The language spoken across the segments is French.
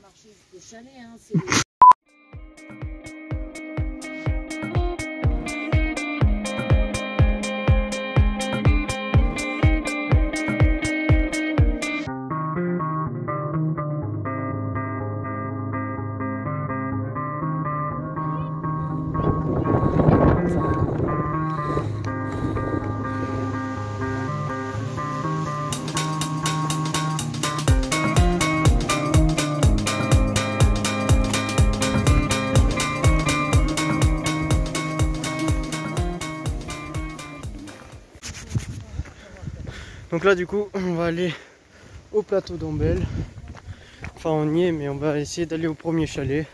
marcher jusqu'au chalet, hein, c'est... Donc là du coup on va aller au plateau d'Ombel. Enfin on y est mais on va essayer d'aller au premier chalet.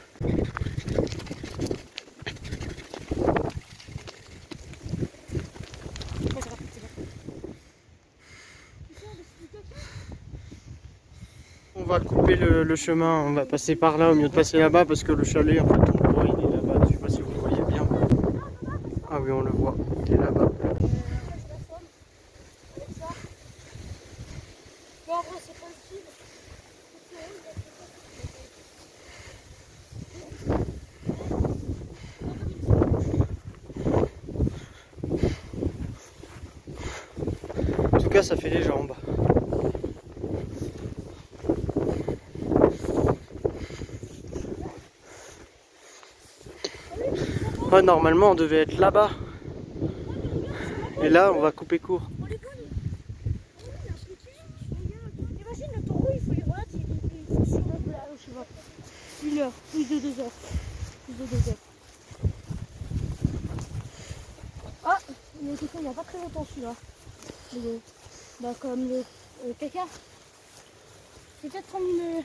On va couper le chemin, on va passer par là au mieux de passer là-bas parce que le chalet en fait on le voit, il est là-bas, je sais pas si vous le voyez bien. Ah oui on le voit, il est là-bas. En tout cas ça fait les jambes. Ouais, normalement on devait être là-bas. Et là on va couper court. Imagine le taureau, il faut sur je sais pas, 1 heure, plus de 2 heures. Plus de 2 heures. Ah, il y a quelqu'un il n'y a pas très longtemps celui-là. Bah comme le caca. C'est peut-être comme une...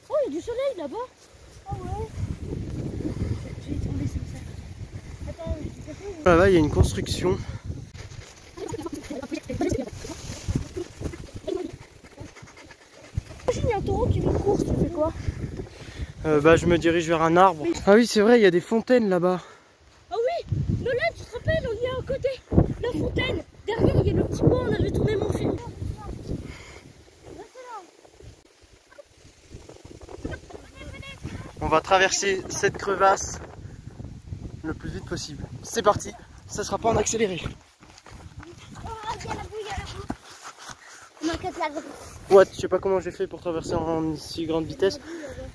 Oh, il y a du soleil là-bas. Ah ouais. Je vais tomber sur ça. Attends, Là-bas il y a une construction. Imagine il y a un taureau qui fait une course, tu fais quoi? Bah je me dirige vers un arbre. Ah oui c'est vrai, il y a des fontaines là-bas. Ah oui, Nolan, tu te rappelles, on y est à côté. La fontaine. Derrière, il y a le petit bois, on avait tourné mon film. On va traverser cette crevasse le plus vite possible. C'est parti, ça sera pas en accéléré. Ouais, je sais pas comment j'ai fait pour traverser en si grande vitesse.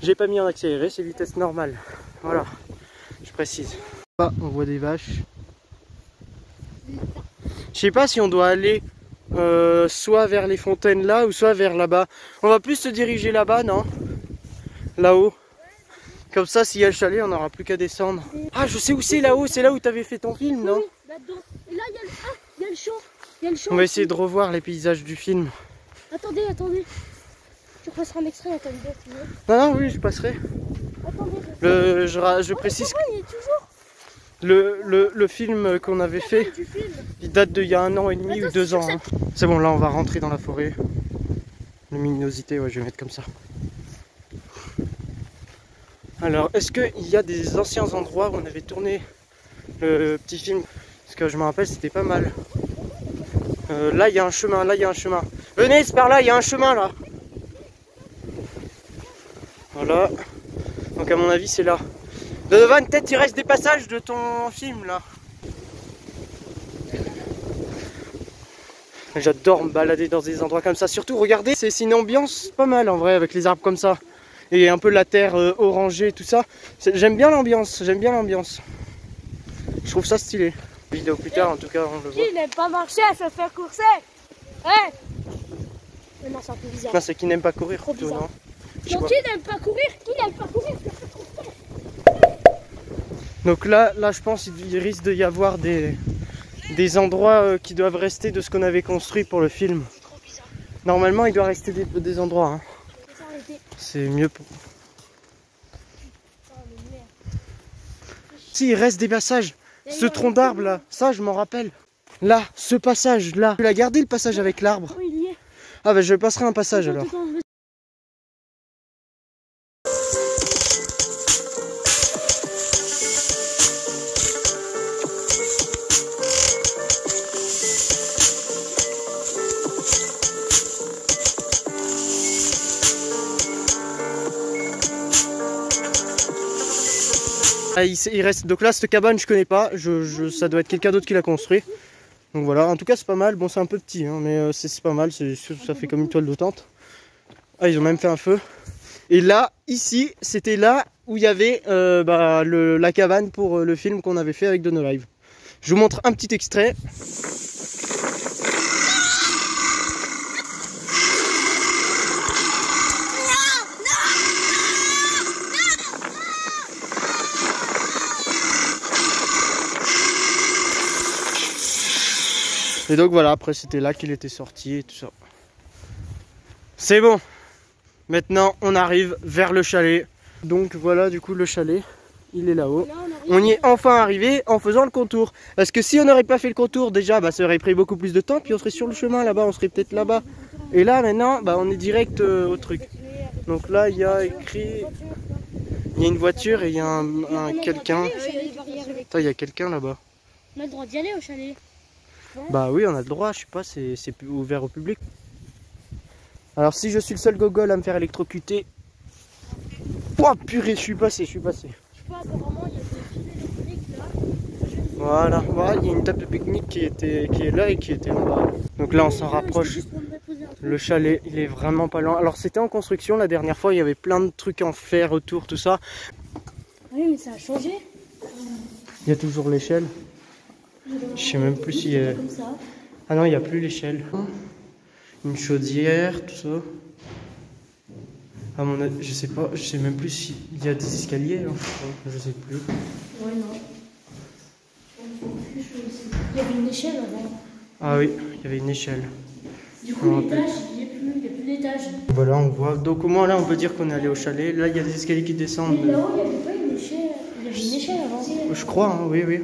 J'ai pas mis en accéléré, c'est vitesse normale. Voilà, je précise. Là, on voit des vaches. Je sais pas si on doit aller soit vers les fontaines là ou soit vers là-bas. On va plus se diriger là-bas, non? Là-haut. Comme ça, s'il y a le chalet, on n'aura plus qu'à descendre. Ah, je sais où c'est là-haut, c'est là où tu avais fait ton film, non? Oui, là-dedans. Et là, il y a le champ. Il y a le champ. On va essayer de revoir les paysages du film. Attendez, attendez. Tu passeras un extrait, attendez. Non, oui, je passerai. Attendez. Je précise que il est toujours... le film qu'on avait fait, il date d'il y a 1 an et demi ou 2 ans. Hein. C'est bon, là, on va rentrer dans la forêt. Luminosité, ouais, je vais mettre comme ça. Alors, est-ce qu'il y a des anciens endroits où on avait tourné le petit film? Parce que je me rappelle, c'était pas mal. Là, il y a un chemin, là, il y a un chemin. Venez, c'est par là, il y a un chemin, là. Voilà. Donc, à mon avis, c'est là. Devant, peut-être, il reste des passages de ton film, là. J'adore me balader dans des endroits comme ça. Surtout, regardez, c'est une ambiance pas mal, en vrai, avec les arbres comme ça. Et un peu la terre orangée, tout ça. J'aime bien l'ambiance, j'aime bien l'ambiance. Je trouve ça stylé. Vidéo plus tard, en tout cas, on le voit. Qui n'aime pas marcher, se faire courser? Ouais. Mais non, c'est un peu bizarre. Non, c'est qui n'aime pas courir, plutôt, non? Donc, qui n'aime pas courir? Qui n'aime pas courir? Donc là, je pense qu'il risque d'y avoir des endroits qui doivent rester de ce qu'on avait construit pour le film. Normalement, il doit rester des endroits. Hein. C'est mieux pour... Si, il reste des passages. Ce tronc d'arbre là, ça je m'en rappelle. Là, ce passage là. Tu l'as gardé le passage avec l'arbre? Oui, il y est. Ah bah je passerai un passage alors. Ah, il reste... Donc là, cette cabane, je connais pas. Ça doit être quelqu'un d'autre qui l'a construit. Donc voilà, en tout cas, c'est pas mal. Bon, c'est un peu petit, hein, mais c'est pas mal. Ça fait comme une toile de tente. Ah, ils ont même fait un feu. Et là, ici, c'était là où il y avait la cabane pour le film qu'on avait fait avec No Live. Je vous montre un petit extrait. Et donc voilà, après c'était là qu'il était sorti et tout ça. C'est bon. Maintenant on arrive vers le chalet. Donc voilà du coup le chalet, il est là-haut. On y est enfin arrivé en faisant le contour. Parce que si on n'aurait pas fait le contour déjà, ça aurait pris beaucoup plus de temps. Puis on serait sur le chemin là-bas, on serait peut-être là-bas. Et là maintenant, on est direct au truc. Donc là il y a écrit... Il y a une voiture et il y a quelqu'un. Il y a quelqu'un là-bas. On a le droit d'y aller au chalet. Bah oui, on a le droit, je sais pas, c'est ouvert au public. Alors si je suis le seul gogol à me faire électrocuter... Oh purée, je suis passé. Je sais pas, apparemment il y a des filets électriques là. Voilà, il y a une table de pique-nique qui est là et qui était en bas. Donc là on s'en rapproche. Le chalet, il est vraiment pas loin. Alors c'était en construction la dernière fois, il y avait plein de trucs en fer autour, tout ça. Oui, mais ça a changé. Il y a toujours l'échelle. Je sais même plus si... Ah non, il n'y a plus l'échelle. Une chaudière, tout ça. À mon avis, je sais pas, je sais même plus s'il y a des escaliers. Hein. Je sais plus. Ouais, non. Il y avait une échelle avant. Ah oui, il y avait une échelle. Du coup, l'étage, il n'y a plus d'étage. Voilà, on voit. Donc au moins là, on peut dire qu'on est allé au chalet. Là, il y a des escaliers qui descendent. Mais là-haut, il n'y avait pas une échelle. Il y avait une échelle avant. Je crois, hein, oui.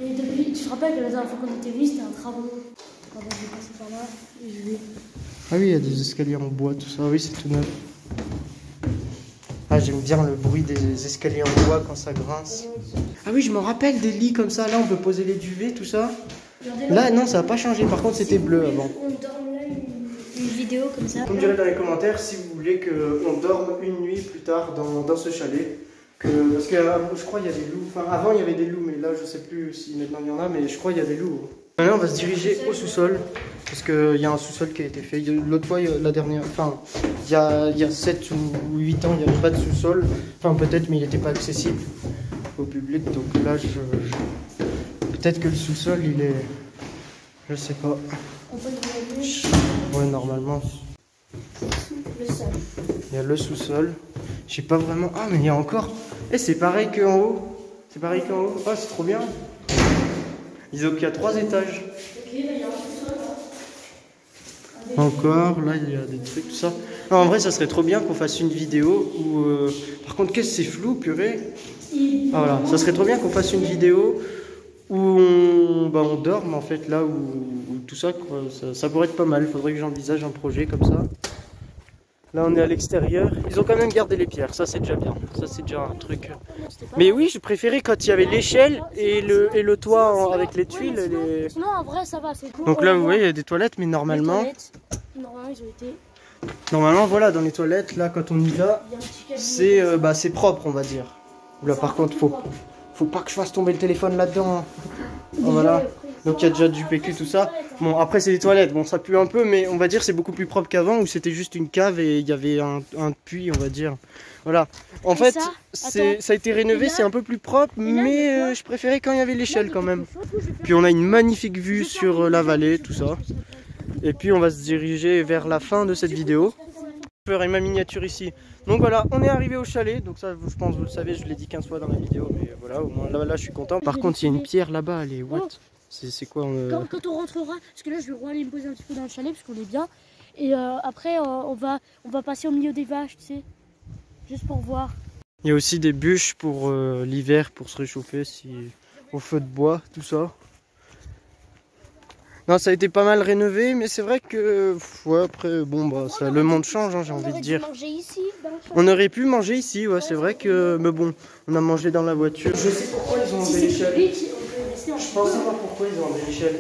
Mais depuis, tu te rappelles que la dernière fois qu'on était venu, c'était un travaux. Quand on est passé par là, et je vais... Ah oui, il y a des escaliers en bois, tout ça. Oui, c'est tout neuf. Ah, j'aime bien le bruit des escaliers en bois quand ça grince. Ah oui, je me rappelle des lits comme ça. Là, on peut poser les duvets, tout ça. Là, non, ça n'a pas changé. Par contre, c'était bleu avant. On dorme là une vidéo comme ça. Vous me direz dans les commentaires si vous voulez qu'on dorme une nuit plus tard dans ce chalet. Parce que je crois qu'il y a des loups. Enfin, avant, il y avait des loups, mais là, je sais plus si maintenant il y en a, mais je crois qu'il y a des loups. Maintenant, on va se diriger au sous-sol. Parce qu'il y a un sous-sol qui a été fait. L'autre fois, la dernière. Enfin, il y a 7 ou 8 ans, il n'y avait pas de sous-sol. Enfin, peut-être, mais il n'était pas accessible au public. Donc là, peut-être que le sous-sol, il est. Je sais pas. Ouais, normalement. Il y a le sous-sol. Je sais pas vraiment. Ah, mais il y a encore. Et c'est pareil qu'en haut. C'est pareil qu'en haut. Ah, c'est trop bien. Il y a 3 étages. Encore, là il y a des trucs, tout ça. Non, en vrai, ça serait trop bien qu'on fasse une vidéo où. Par contre, qu'est-ce que c'est flou, purée. Ah voilà, ça serait trop bien qu'on fasse une vidéo où on dorme en fait, là où tout ça, quoi. Ça pourrait être pas mal. Il faudrait que j'envisage un projet comme ça. Là, on est à l'extérieur. Ils ont quand même gardé les pierres, ça c'est déjà bien. Ça c'est déjà un truc. Mais oui, je préférais quand il y avait l'échelle et le toit avec les tuiles. Sinon, en vrai, ça va. Donc là, vous voyez, il y a des toilettes, mais normalement. Normalement, ils ont été. Normalement, voilà, dans les toilettes, là, quand on y va, c'est propre, on va dire. Là, par contre, faut pas que je fasse tomber le téléphone là-dedans. Voilà. Donc il y a déjà du PQ, tout ça. Bon, après c'est des toilettes, bon ça pue un peu, mais on va dire c'est beaucoup plus propre qu'avant où c'était juste une cave et il y avait un puits, on va dire. Voilà. En fait, ça a été rénové, c'est un peu plus propre, mais je préférais quand il y avait l'échelle quand même. Puis on a une magnifique vue sur la vallée, tout ça. Et puis on va se diriger vers la fin de cette vidéo. Je ferai ma miniature ici. Donc voilà, on est arrivé au chalet, donc ça je pense vous le savez, je l'ai dit 15 fois dans la vidéo, mais voilà, au moins là je suis content. Par contre il y a une pierre là-bas, elle est what? C'est quoi quand on rentrera, parce que là je vais aller me poser un petit peu dans le chalet parce qu'on est bien. Et après on va passer au milieu des vaches, tu sais, juste pour voir. Il y a aussi des bûches pour l'hiver, pour se réchauffer au feu de bois, tout ça. Non, ça a été pas mal rénové, mais c'est vrai que ouais, après bon le monde change, hein, j'ai envie de dire. Ici, on aurait pu manger ici, ouais, c'est vrai que mais bon, on a mangé dans la voiture. Je sais pourquoi ils ont enlevé l'échelle. Je pense savoir pourquoi ils ont enlevé l'échelle.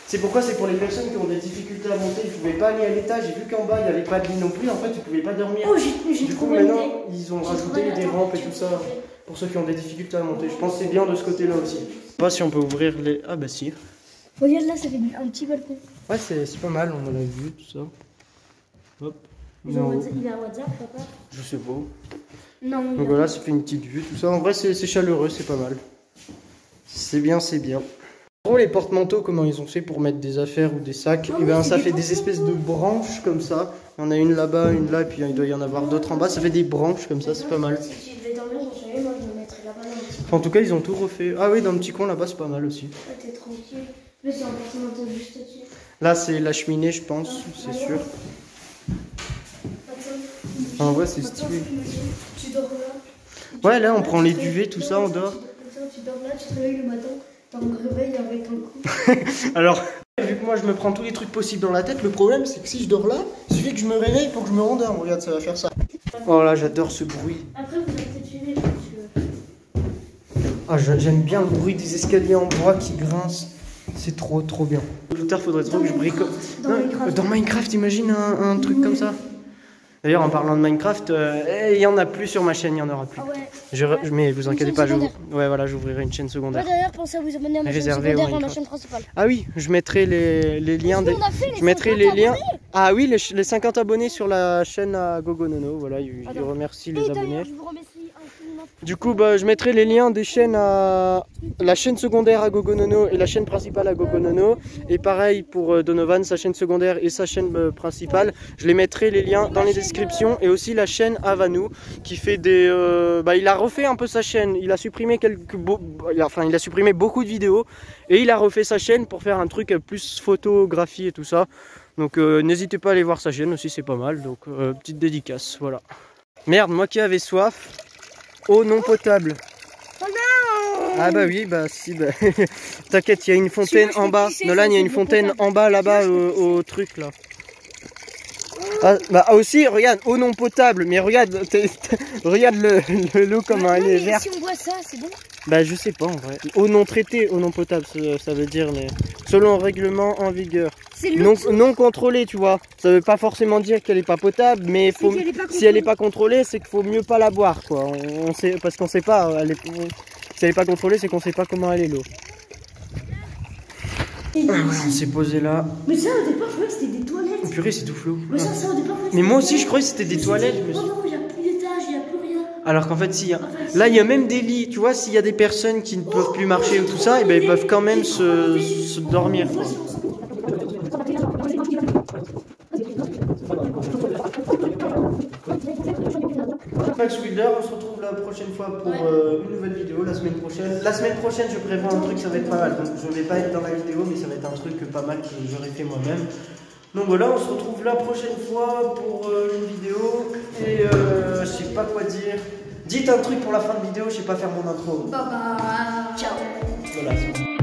C'est pourquoi c'est pour les personnes qui ont des difficultés à monter, ils ne pouvaient pas aller à l'étage, et vu qu'en bas il n'y avait pas de lit non plus, en fait ils ne pouvaient pas dormir. Oh, j'ai Du coup trouvé maintenant une ils ont rajouté des rampes et tout ça pour ceux qui ont des difficultés à monter. Je pense que c'est bien de ce côté là aussi. Je sais pas si on peut ouvrir les... Ah bah si. Regarde là, ça fait un petit balcon. Ouais c'est pas mal, on l'a vu tout ça. Hop. Il a un WhatsApp, papa? Je sais pas. Non. Donc voilà, ça fait une petite vue, tout ça. En vrai c'est chaleureux, c'est pas mal. C'est bien, c'est bien. En gros, les porte-manteaux, comment ils ont fait pour mettre des affaires ou des sacs, et ben ça fait des espèces de branches comme ça. Il y en a une là-bas, une là, et puis il doit y en avoir d'autres en bas. Ça fait des branches comme ça, c'est pas mal. Si tu devais dormir, moi je me mettrais là-bas dans le petit Enfin, en tout cas, ils ont tout refait. Ah oui, dans le petit coin là-bas, c'est pas mal aussi. coin. T'es tranquille. Mais c'est un porte-manteau juste dessus. Là, c'est la cheminée, je pense, c'est sûr. En vrai, c'est stylé. Tu dors là. Ouais, là, on prend les duvets, tout ça, on dort. Tu dors là, tu te réveilles le matin, t'as un réveil avec un coup. Alors, vu que moi, je me prends tous les trucs possibles dans la tête, le problème, c'est que si je dors là, il suffit que je me réveille pour que je me rendorme. Regarde, ça va faire ça. Oh là, j'adore ce bruit. Après, vous allez peut-être filmer parce que... Ah, j'aime bien le bruit des escaliers en bois qui grincent. C'est trop bien. Plus tard, faudrait trop que je bricole. Dans Minecraft, imagine un truc comme ça. D'ailleurs, en parlant de Minecraft, il y en a plus sur ma chaîne, il y en aura plus. Ah ouais. Mais vous inquiétez pas, secondaire. ouais, voilà, j'ouvrirai une chaîne secondaire. D'ailleurs, pensez à vous abonner à ma chaîne Réservé secondaire au dans la Minecraft. chaîne principale. Ah oui, je mettrai les liens. On a fait les Je mettrai 50 les liens. abonnés. Ah oui, les 50 abonnés sur la chaîne à Gogonono. Voilà, je remercie les Et abonnés. d'ailleurs, je vous remercie infiniment. Du coup, bah, je mettrai les liens des chaînes à la chaîne secondaire à Gogonono et la chaîne principale à Gogonono. Et pareil pour Donovan, sa chaîne secondaire et sa chaîne principale. Je les mettrai les liens dans les descriptions. Et aussi la chaîne à Vanou qui fait des... il a refait un peu sa chaîne. Il a supprimé il a supprimé beaucoup de vidéos. Et il a refait sa chaîne pour faire un truc plus photographie et tout ça. Donc n'hésitez pas à aller voir sa chaîne aussi, c'est pas mal. Donc petite dédicace, voilà. Merde, moi qui avais soif. Eau non potable. Oh non! Ah bah oui, bah si, bah... T'inquiète, il y a une fontaine en bas. Nolan, il y a une fontaine en bas là-bas au truc là. Ah, bah aussi, regarde, eau non potable. Mais regarde, regarde l'eau comment elle est verte. Si on boit ça, c'est bon? Bah je sais pas en vrai. Eau non traitée, eau non potable, ça veut dire, mais selon le règlement en vigueur. Non contrôlée, tu vois. Ça veut pas forcément dire qu'elle est pas potable, mais si elle est pas contrôlée, c'est qu'il faut mieux pas la boire, quoi. On sait, parce qu'on sait pas. Si elle est pas contrôlée, c'est qu'on sait pas comment elle est l'eau. On s'est posé là. Mais ça, au départ, je croyais que c'était des toilettes. Oh, purée, c'est tout flou. Mais ça, au départ, mais moi aussi, je croyais que c'était des toilettes. Oh non, il n'y a plus d'étage, il n'y a plus rien. Alors qu'en fait, si, là, il y a même des lits. Tu vois, s'il y a des personnes qui ne peuvent plus marcher ou tout ça, et ben, ils peuvent quand même se dormir, quoi. Max Wilder, on se retrouve la prochaine fois pour une nouvelle vidéo, la semaine prochaine. La semaine prochaine, je prévois un truc, ça va être pas mal. Donc, je vais pas être dans la vidéo, mais ça va être un truc pas mal que j'aurais fait moi-même. Donc voilà, on se retrouve la prochaine fois pour une vidéo. Et je sais pas quoi dire. Dites un truc pour la fin de vidéo, je sais pas faire mon intro. Bye bye. Ciao. Voilà, c'est bon.